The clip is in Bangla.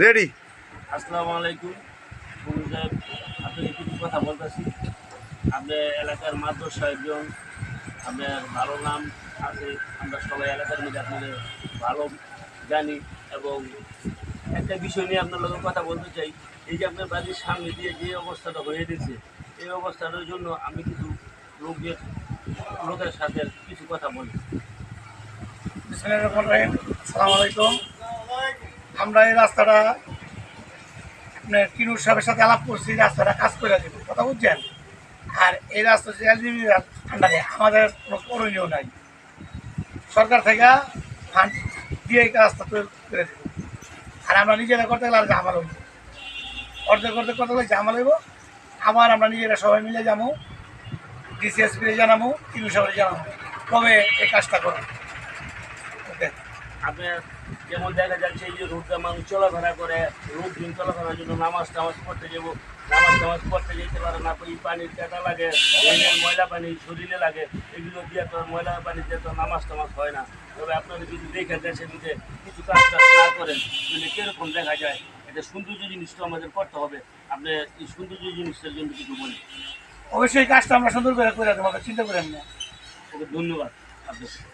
রেডি। আসসালামু আলাইকুম। সাহেব, আপনাকে কিছু কথা বলতেছি। আপনার এলাকার মাদ্রাসা একজন, আপনার ভালো নাম আছে, আমরা সবাই এলাকার মধ্যে আপনাদের ভালো জানি। এবং একটা বিষয় নিয়ে আপনার লোকের কথা বলতে চাই। এই যে আপনার বাড়ির সামনে দিয়ে যে অবস্থাটা হয়ে গেছে, এই অবস্থাটার জন্য আমি কিছু লোকের সাথে কিছু কথা বলি। আসসালামু আলাইকুম। আমরা এই রাস্তাটা আপনার কিনুর সাহেবের সাথে আলাপ করছি, রাস্তাটা কাজ করে দেবো, কথা বুঝছেন। আর এই রাস্তা আন্ডারে আমাদের কোনো করণীয় নাই, সরকার থেকে ফান্ড দিয়ে এই রাস্তা তৈরি করে দেবো। আর আমরা নিজেরা করতে গেলে আর ঝামেলা হইব, অর্ধেক অর্ধেক করতে গেলে ঝামেলা হইব। আবার আমরা নিজেরা সবাই মিলে যাবো, ডিসিএসপি জানাবো, কিনু সাহেবের জানাবো, কবে এই কাজটা করবো। ওকে, আপনার যেমন দেখা যাচ্ছে এই যে রোডটা মানুষ চলাফেরা করে, রোড দিন চলাফেরার জন্য নামাজ টামাজ পড়তে যাবো, নামাজ টামাজ পড়তে যেতে পারে না, এই পানির কাটা লাগে, ড্রেনের ময়লা পানি শরীরে লাগে, এগুলো দিয়ে তো ময়লা পানি দিয়ে তো নামাজ টামাজ হয় না। তবে আপনারা যদি দেখে দেশের মধ্যে কিছু কাজ টাজ না করেন তাহলে কীরকম দেখা যায়। এটা সৌন্দর্য জিনিসটা আমাদের করতে হবে। আপনি এই সৌন্দর্য জিনিসটার জন্য কিছু বলি। অবশ্যই কাজটা আমরা সুন্দর করে দেবো, চিন্তা করেন না। ওকে ধন্যবাদ আপনাকে।